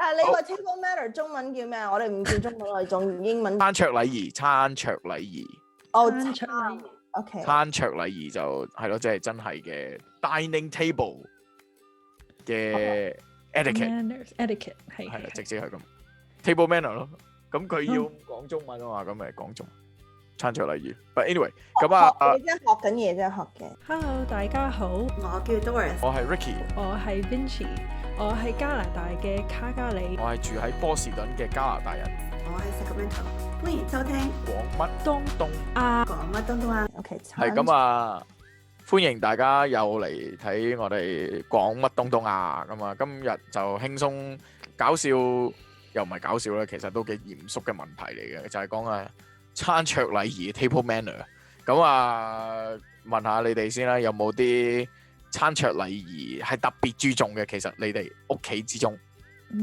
但係你話 table manner 中文叫咩？我哋唔叫中文，我哋仲英文。餐桌禮儀，餐桌禮儀。哦，餐桌禮儀。OK。餐桌禮儀就係咯，即係真係嘅 dining table 嘅 etiquette 係啦，直接係咁 table manner 咯。咁佢要講中文啊嘛，咁咪講中餐桌禮儀。But anyway， 咁啊，你真係學緊嘢，真係學嘅。Hello， 大家好，我叫 Doris， 我係 Ricky， 我係 Vinci， 我係加拿大嘅卡加里，我係住喺波士頓嘅加拿大人。我係 Sacramento， 歡迎收聽講乜東啊，講乜東東啊。OK， 係咁啊，歡迎大家又嚟睇我哋講乜東東啊。咁啊，今日就輕鬆搞笑，又唔係搞笑啦，其實都幾嚴肅嘅問題嚟嘅，就係講啊餐桌禮儀 table manner。咁啊，問下你哋先啦，有冇啲餐桌禮儀係特別注重嘅？其實你哋屋企之中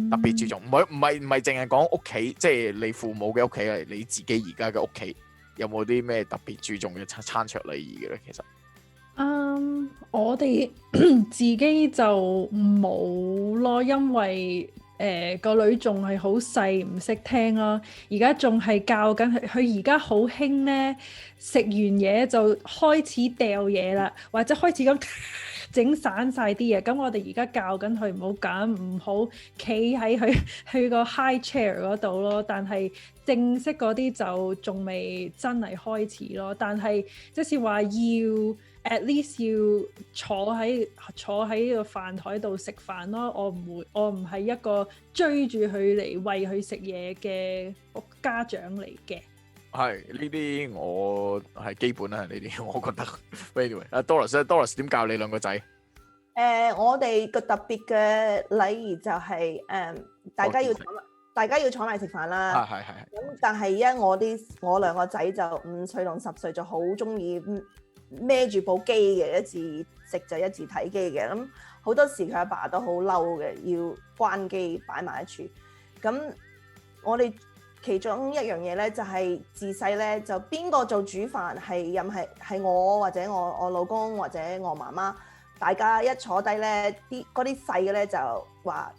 特別注重，唔係淨係講屋企，即係你父母嘅屋企嚟，你自己而家嘅屋企有冇啲咩特別注重嘅餐桌禮儀嘅咧？其實我哋自己就冇咯，因為個女仲係好細，唔識聽咯。而家仲係教緊佢而家好興咧，食完嘢就開始掉嘢啦，或者開始咁整散晒啲嘢。咁我哋而家教緊佢唔好咁，唔好企喺佢個 high chair 嗰度咯。但係正式嗰啲就仲未真係開始咯。但係即是話要at least 要坐喺個飯台度食飯咯。我唔係一個追住佢嚟餵佢食嘢嘅家長嚟嘅。係呢啲我係基本啦，呢啲我覺得。Anyway， Doris 點教你兩個仔？我哋個特別嘅禮儀就係大家要坐埋食飯啦。係。咁但係因為我兩個仔就5歲同10歲就好中意孭住部機嘅，一字食就一字睇機嘅。咁好多時佢阿爸都好嬲嘅，要關機擺埋一處。咁我哋其中一樣嘢咧，就係自細咧就邊個做煮飯係我或者我老公或者我媽媽，大家一坐低咧，嗰啲細嘅咧就話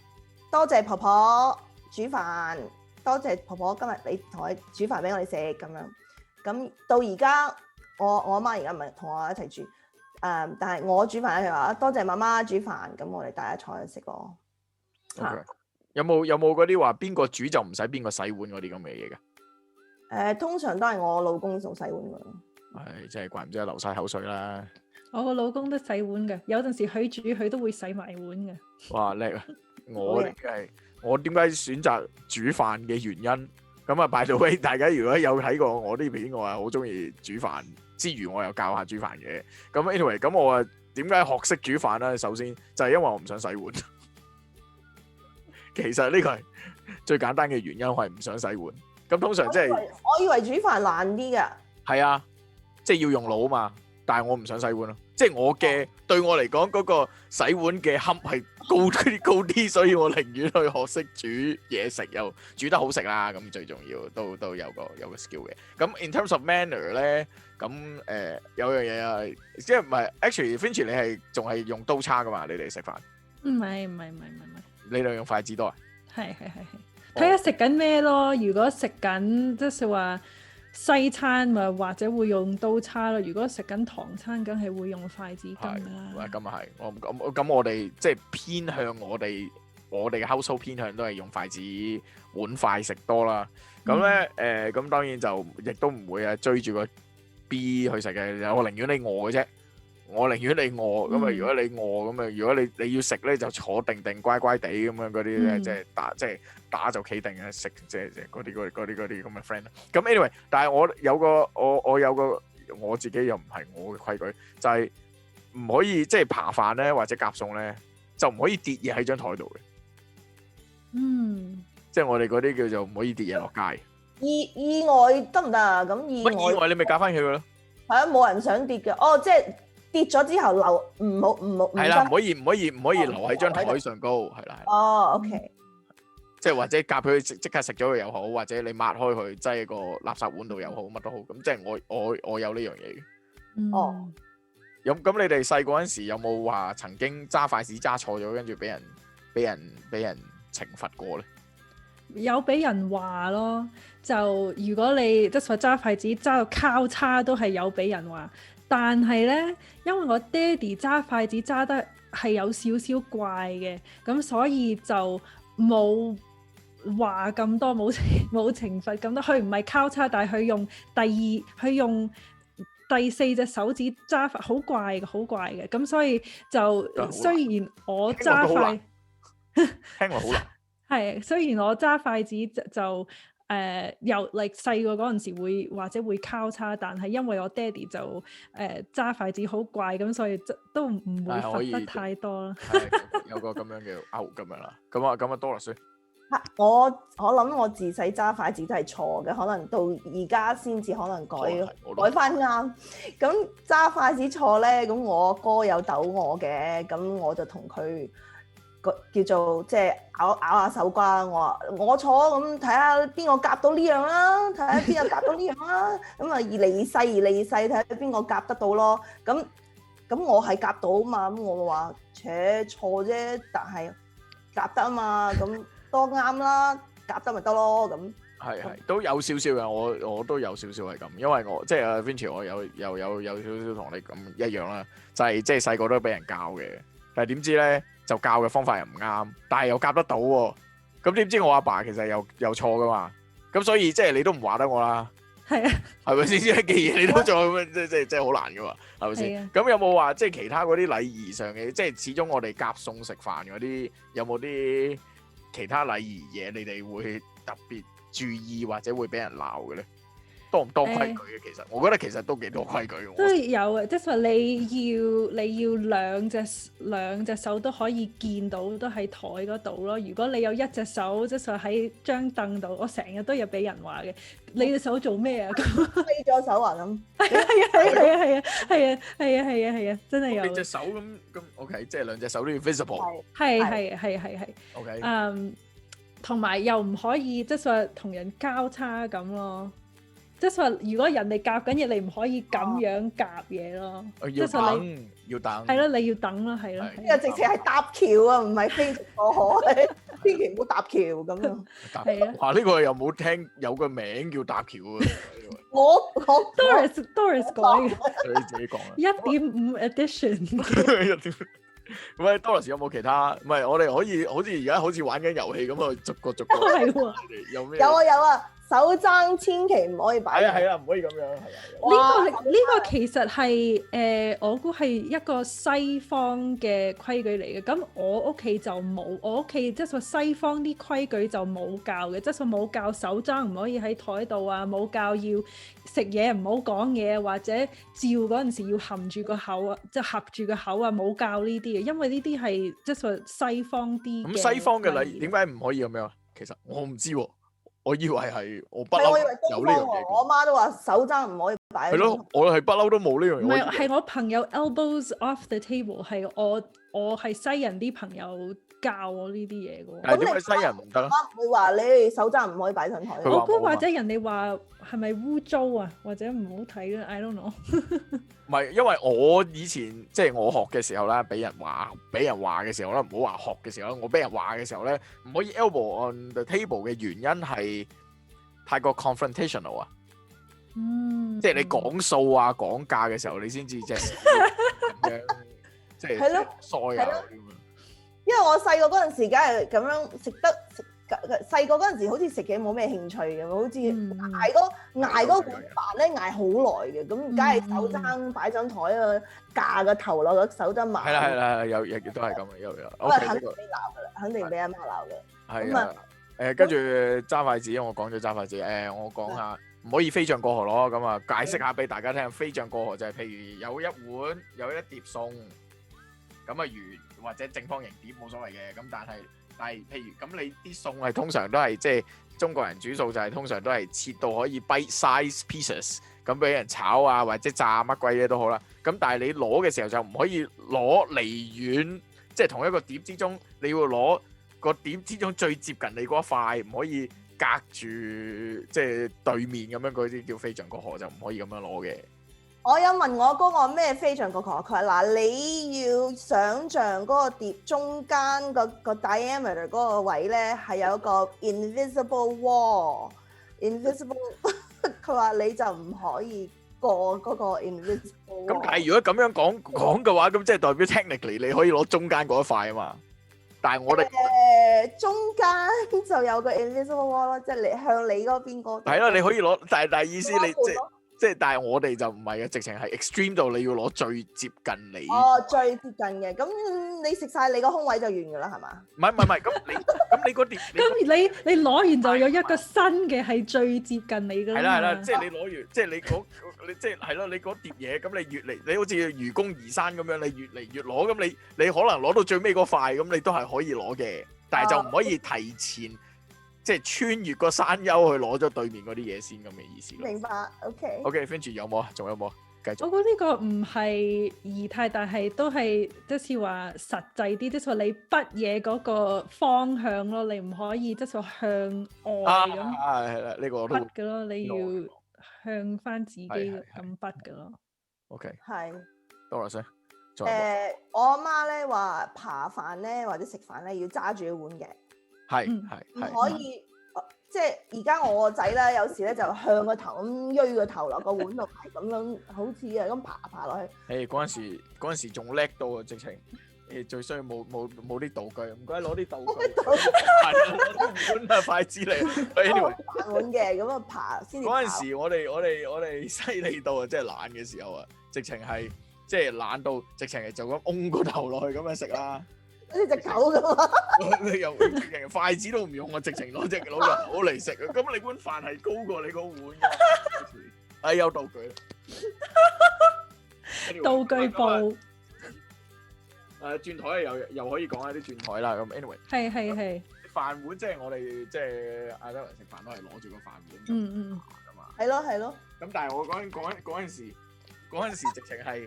多謝婆婆煮飯，多謝婆婆今日你同我煮飯俾我哋食咁樣。咁到而家我阿媽而家唔係同我一齊住，但係我煮飯咧，佢話多謝媽媽煮飯，咁我哋大家坐喺度食咯。Okay. 有冇嗰啲話邊個煮就唔使邊個洗碗嗰啲咁嘅嘢嘅？通常都係我老公做洗碗㗎。係，即係怪唔之得流晒口水啦。我個老公都洗碗嘅，有陣時佢煮佢都會洗埋碗嘅。哇叻啊！我點解選擇煮飯嘅原因？咁啊，by the way，大家如果有睇過我呢片，我係好中意煮飯之餘，我又教下煮飯嘅。咁 anyway， 咁我啊點解學識煮飯咧？首先就係因為我唔想洗碗。其實呢個係最簡單嘅原因，我係唔想洗碗。咁通常即係我以為煮飯難啲㗎。係啊，即係要用腦啊嘛。但係我唔想洗碗咯，即係我嘅對我嚟講嗰個洗碗嘅坎係高啲，所以我寧願去學識煮嘢食，又煮得好食啦。咁最重要都有個 skill 嘅。咁 in terms of manner 咧，咁有樣嘢啊，即係唔係 actually Finch 你係仲係用刀叉㗎嘛？你哋食飯？唔係，你哋用筷子多啊？係，睇下食緊咩咯。如果食緊即係話西餐咪或者會用刀叉咯。如果食緊唐餐，梗係會用筷子羹啦。咁啊係，咁我哋即係偏向我哋嘅 household 偏向都係用筷子碗筷食多啦。咁咧咁當然就亦都唔會追住個 B 去食嘅。我寧願你餓嘅啫。我寧願你餓，咁啊如果你餓咁啊，如果你要食咧就坐定乖乖地咁樣嗰啲咧，即係打就企定嘅食，即係嗰啲咁嘅 friend。咁 anyway， 但係我有個我自己又唔係我嘅規矩，就係唔可以即係扒飯咧或者夾餸咧，就唔可以跌嘢喺張台度嘅。即係我哋嗰啲叫做唔可以跌嘢落街。意外得唔得啊？咁意外你咪夾翻佢咯。係啊，冇人想跌嘅。哦，即係。跌咗之後留唔好係啦，唔可以留喺張台上高，係啦。哦 ，OK。即係或者夾佢即刻食咗佢又好，或者你抹開佢擠喺個垃圾碗度又好，乜都好。咁即係我有呢樣嘢嘅。哦。咁你哋細個嗰陣時有冇話曾經揸筷子揸錯咗，跟住俾人懲罰過咧？有俾人話咯，就如果你即係話揸筷子揸到交叉都係有俾人話，但係咧，因為我爹哋揸筷子揸得係有少少怪嘅，咁所以就冇話咁多，冇懲罰咁多。佢唔係交叉，但係佢用第四隻手指揸法，好怪嘅，好怪嘅。咁所以就雖然我揸筷，聽落好難。係，雖然我揸筷子就由細個嗰陣時會或者會交叉，但係因為我爹哋就揸筷子好怪，咁所以都唔會罰得太多啦。有個咁樣嘅咁樣啦。咁啊，Doris。我諗我自細揸筷子都係錯嘅，可能到而家先至可能改翻啱。咁揸筷子錯咧，咁我哥有逗我嘅，咁我就同佢叫做即係咬下手瓜。我話我錯，咁睇下邊個夾到呢樣啦，睇下邊個夾到呢樣啦。咁啊，越嚟越細，睇下邊個夾得到咯。咁我係夾到嘛，咁我話錯啫，但係夾得啊嘛，咁。多啱啦，夾得咪得咯咁。係都有少少嘅，我都有少少係咁，因為我即係阿 Vincent，我有少少同你咁一樣啦，就係即係細個都俾人教嘅，但係點知咧就教嘅方法又唔啱，但係又夾得到喎。咁點知我阿爸其實又錯噶嘛，咁所以即係你都唔話得我啦。係啊，係咪先？一嘅嘢你都做咁樣，即係好難噶嘛，係咪先？咁有冇話即係其他嗰啲禮儀上嘅，即係始終我哋夾餸食飯嗰啲，有冇啲其他禮儀嘢，你哋會特別注意或者會俾人鬧嘅咧？多唔多規矩嘅？其實我覺得其實都幾多規矩嘅。都有嘅，即係話你要兩隻手都可以見到，都喺台嗰度咯。如果你有一隻手，即係話喺張凳度，我成日都有俾人話嘅。你隻手做咩啊？揮咗手啊咁。係啊，真係有。你隻手咁 OK， 即係兩隻手都要 visible。係。OK。同埋又唔可以即係話同人交叉咁咯。即係話，如果人哋夾緊嘢，你唔可以咁樣夾嘢咯。要等。係咯，你要等咯，係咯。呢個直情係搭橋啊，唔係飛直過河，千祈唔好搭橋咁樣。係啊。哇！呢個又冇聽有個名叫搭橋啊。我 Doris 改嘅。你自己講啊。1.5 edition。喂，Doris 有冇其他？唔係，我哋可以好似而家好似玩緊遊戲咁啊，逐個。係喎。有咩？有啊。手踭千祈唔可以擺。係啊，唔可以咁樣。呢個其實係我估係一個西方嘅規矩嚟嘅。咁我屋企就冇，我屋企即係話西方啲規矩就冇教嘅，即係冇教手踭唔可以喺台度啊，冇教要食嘢唔好講嘢，或者照嗰陣時要含住個口啊，即係合住個口啊，冇教呢啲嘅，因為呢啲係即係話西方啲。咁西方嘅禮儀點解唔可以咁樣啊？其實我唔知喎。我以為係我不嬲有呢樣嘢。我媽都話手踭唔可以擺。係咯，我係不嬲都冇呢樣嘢。唔係，係我朋友 elbows off the table， 係我係西人啲朋友教我呢啲嘢嘅。但係點解西人唔得？媽唔會話你手踭唔可以擺上台。我估或者人哋話係咪污糟啊，或者唔好睇咧 ？I don't know。唔係，因為我以前即係我學嘅時候咧，俾人話嘅時候咧，唔好話學嘅時候，我俾人話嘅時候咧，唔可以 elbow on the table 嘅原因係太過 confrontational 啊。即係你講數啊、講價嘅時候，你先至即係咁樣，即係係咯，衰啊。因為我細個嗰陣時，梗係咁樣食得。細個嗰陣時好似食嘢冇咩興趣嘅，好似捱嗰碗飯咧捱好耐嘅，咁梗係手踭擺上台啊，架個頭落個手踭埋。係啦，有亦都係咁嘅，有。肯定俾鬧㗎啦，肯定俾阿媽鬧嘅。係啊，跟住揸筷子，我講咗揸筷子，我講下唔可以飛象過河咯。咁啊，解釋下俾大家聽，飛象過河就係譬如有一碗有一碟餸，咁啊圓或者正方形碟冇所謂嘅，咁但係譬如咁，你啲餸係通常都係即係中國人煮數就係通常都係切到可以 bite size pieces， 咁俾人炒啊或者炸乜鬼嘢都好啦。咁但係你攞嘅時候就唔可以攞離遠，即係同一個碟之中，你要攞個碟之中最接近你嗰一塊，唔可以隔住即係對面咁樣，嗰啲叫飛象過河，就唔可以咁樣攞嘅。我有問我嗰個咩飛象個佢話嗱，你要想像嗰個碟中間個 diameter 嗰個位咧係有個 invisible wall，invisible 佢話你就唔可以過嗰個 invisible wall。咁但係如果咁樣講嘅話，咁即係代表 technically 你可以攞中間嗰一塊啊嘛。但係我哋中間就有個 invisible wall 咯，即係你向你嗰邊嗰。係咯，你可以攞，但係意思你即係，但係我哋就唔係嘅，直情係 extreme 到你要攞最接近你。哦，最接近嘅，咁你食晒你個空位就完㗎啦，係嘛？唔係，咁你嗰碟，咁你攞完就有一個新嘅係最接近你㗎啦。係啦，即係你攞完，即係你即係係咯，你嗰碟嘢，咁你越嚟，你好似愚公移山咁樣，你越嚟越攞，咁你可能攞到最尾嗰塊，咁你都係可以攞嘅，但係就唔可以提前。即係穿越個山丘去攞咗對面嗰啲嘢先咁嘅意思。明白 ，OK。Finch 有冇啊？仲有冇啊？繼續。我覺得呢個唔係儀態，但係都係即係話實際啲，即係話你筆嘢嗰個方向咯，你唔可以即係話向外咁。係啦，呢個我都筆嘅咯，你要向翻自己咁筆嘅咯。OK。係。Doris。我阿媽咧話扒飯咧或者食飯咧要揸住個碗嘅。係唔可以，即係而家我個仔咧，有時咧就向個頭咁鋥個頭落個碗度，係咁樣，好似係咁爬落去。誒嗰陣時仲叻到啊！直情最衰冇啲道具，唔該攞啲道具。攞碗啊筷子嚟。Anyway，飯碗嘅咁啊爬先。嗰陣時我哋犀利到啊！即係懶嘅時候啊，直情係即係懶到直情係就咁擁個頭落去咁樣食啦。好似隻狗咁啊！你又直情筷子都唔用啊，直情攞隻口嚟食啊！咁你碗飯係高過你個碗㗎。有道具。道具部。轉台又可以講下啲轉台啦。咁 anyway。係。飯碗即係我哋即係亞洲人食飯都係攞住個飯碗嗯。㗎嘛。係咯。咁但係我嗰陣時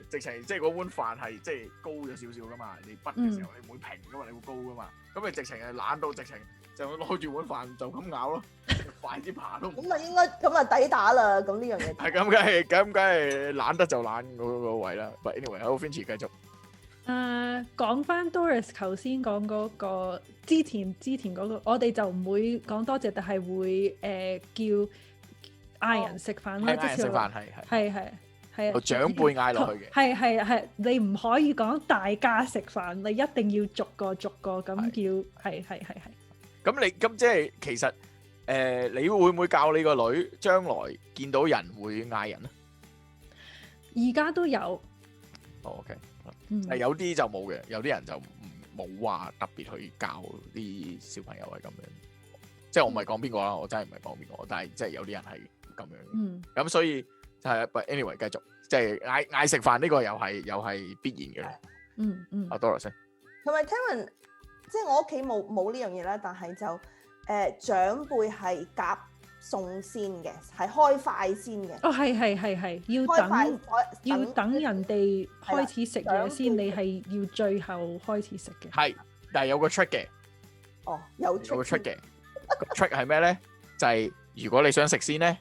直情即係嗰碗飯係即係高咗少少噶嘛，你筆嘅時候你唔會平噶嘛，你會高噶嘛，咁你直情係懶到直情就攞住碗飯就咁咬咯，筷子爬都唔。咁啊應該咁啊抵打啦，咁呢樣嘢。係咁梗係懶得就懶嗰個位啦。But anyway，好 Finch 繼續。講翻 Doris 頭先講嗰個之前嗰個，我哋就唔會講多謝，但係會叫嗌人食飯咯，即係食飯係。係啊，長輩嗌落去嘅。係，你唔可以講大家食飯，你一定要逐個咁叫，係。咁即係其實你會唔會教你個女將來見到人會嗌人咧？而家都有。OK。有啲就冇嘅，有啲人就冇話特別去教啲小朋友係咁樣。即係我唔係講邊個啦，我真係唔係講邊個，但係即係有啲人係咁樣。咁所以。係啊，but anyway 繼續，即係嗌食飯呢個又係必然嘅。阿 Doris。同埋 Karen，即係我屋企冇呢樣嘢啦，但係就長輩係夾餸先嘅，係開筷先嘅。哦，係，要等人哋開始食嘢先，你係要最後開始食嘅。係，但係有個 trick 嘅。哦，有個 trick 嘅。個 trick 係咩咧？就係如果你想食先咧。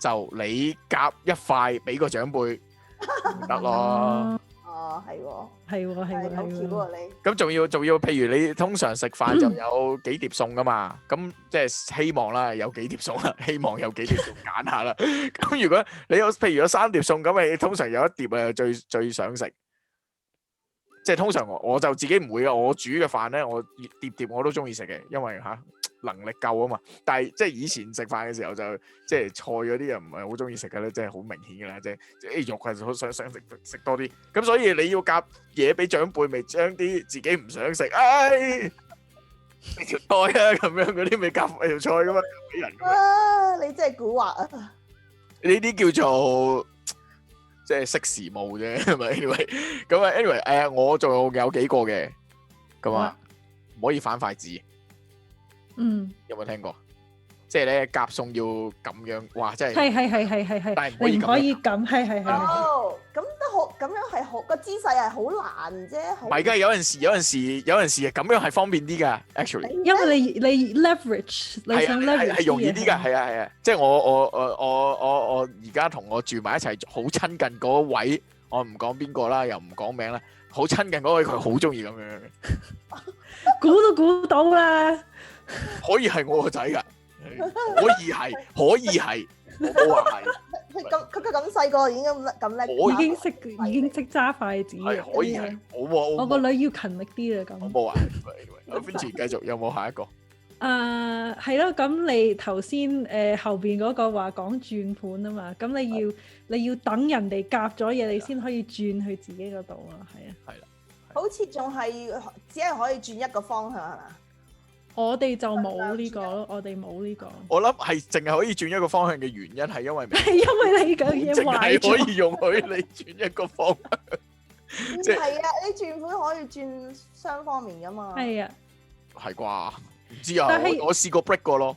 就你夾一塊俾個長輩唔得咯。哦，係喎，係好巧啊你。咁仲要，譬如你通常食飯就有幾碟餸噶嘛，咁即係希望啦，有幾碟餸啦，希望有幾碟餸揀下啦。咁如果你譬如有3碟餸，咁你通常有一碟最想食。即係通常我就自己唔會嘅，我煮嘅飯咧，我碟我都中意食嘅，因為能力夠啊嘛，但係即係以前食飯嘅時候就即係菜嗰啲又唔係好中意食嘅咧，即係好明顯嘅啦，即係肉係好想食多啲，咁所以你要夾嘢俾長輩，咪將啲自己唔想食，你條菜啊咁樣嗰啲咪夾條菜噶嘛，俾人。你真係蠱惑啊！呢啲叫做即係識時務啫，係咪 ？anyway， 咁啊 ，anyway， 我仲有幾個嘅，咁啊，唔可以反筷子。有冇聽過？即係咧夾餸要咁樣，哇！真係係，但係你唔可以咁，係。哦，咁都好，咁樣係好個姿勢係好難啫。唔係㗎，有陣時咁樣係方便啲㗎，actually。因為你 leverage，你想 leverage 係容易啲㗎，係啊，即係我而家同我住埋一齊好親近嗰位，我唔講邊個啦，又唔講名啦，好親近嗰位佢好中意咁樣嘅，估都估到啦。可以係我個仔㗎，可以係，我話係。佢咁細個已經咁叻，已經識揸筷子嘅。係可以係，我個女要勤力啲啦咁。好冇啊 Vincent 繼續有冇下一個？係咯，咁你頭先後邊嗰個話講轉盤啊嘛，咁你要等人哋夾咗嘢，你先可以轉去自己嗰度啊，係啊。係啦，好似仲係只係可以轉一個方向係嘛？我哋就冇呢個咯，我哋冇呢個。我諗係淨係可以轉一個方向嘅原因係因為係因為你嘅嘢淨壞咗。係可以容許你轉一個方向。唔係啊，你轉盤可以轉雙方面噶嘛？係啊，係啩？唔知啊，但係我試過 break 過咯。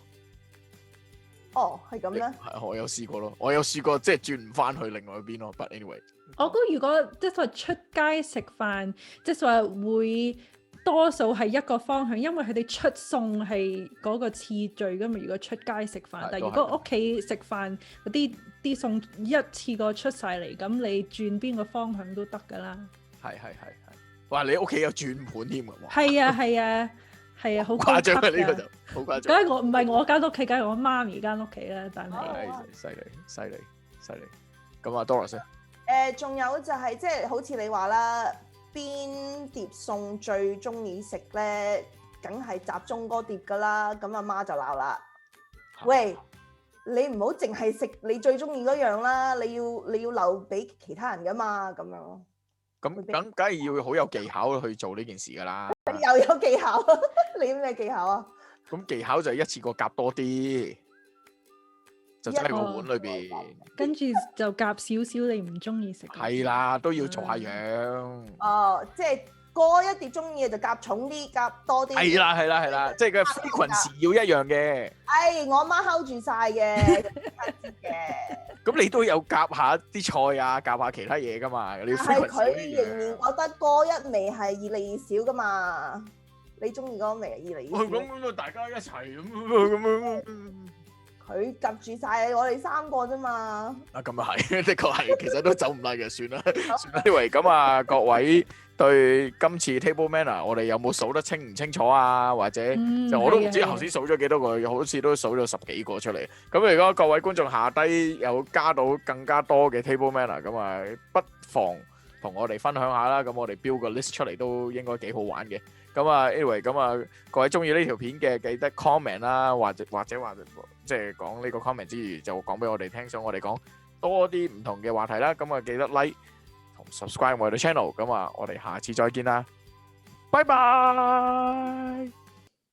哦，係咁咧。係我有試過咯，我有試過即係轉唔翻去另外一邊咯。But anyway，我估如果即係話出街食飯，即係話會多數係一個方向，因為佢哋出餸係嗰個次序噶嘛。如果出街食飯，但係如果屋企食飯嗰啲餸一次過出晒嚟，咁你轉邊個方向都得噶啦。係。哇！你屋企有轉盤添㗎喎。係啊，好誇張嘅啊！呢個就好誇張。梗係我唔係我間屋企，梗係我媽咪間屋企啦。但係犀利。咁啊，Doris 仲有就係即係好似你話啦，邊碟餸最中意食咧，梗係集中嗰碟噶啦。咁阿媽就鬧啦，喂，你唔好淨係食你最中意嗰樣啦，你要留俾其他人噶嘛，咁樣咯。咁梗係要好有技巧去做呢件事㗎啦。又有技巧，你咩技巧啊？咁技巧就係一次過夾多啲，就真係個碗裏邊。跟住就夾少少你唔中意食。係啦，都要做下樣。哦，即係嗰一碟中意嘅就夾重啲，夾多啲。係啦，即係佢 frequency 要一樣嘅。我阿媽 hold 住晒嘅，咁你都有夾下啲菜啊，夾下其他嘢噶嘛？你係佢仍然覺得嗰一味係易嚟易少噶嘛？你中意嗰味係易嚟易少。咁大家一齊咁。佢夾住晒我哋三個啫嘛。咁又係，的確係，其實都走唔甩嘅，算啦。Anyway，咁啊，各位對今次 Table Manner，我哋有冇數得清唔清楚啊？或者就我都唔知頭先數咗幾多個，好似都數咗10幾個出嚟。咁如果各位觀眾下低有加到更加多嘅 Table Manner，咁啊，不妨同我哋分享下啦。咁我哋標個 list 出嚟都應該幾好玩嘅。咁啊 ，anyway，咁啊，各位中意呢條片嘅記得 comment 啦，或者話即係講呢個 comment 之餘，就講俾我哋聽，想我哋講多啲唔同嘅話題啦。咁啊，記得 like 同 subscribe 我哋 channel。咁啊，我哋下次再見啦，拜拜。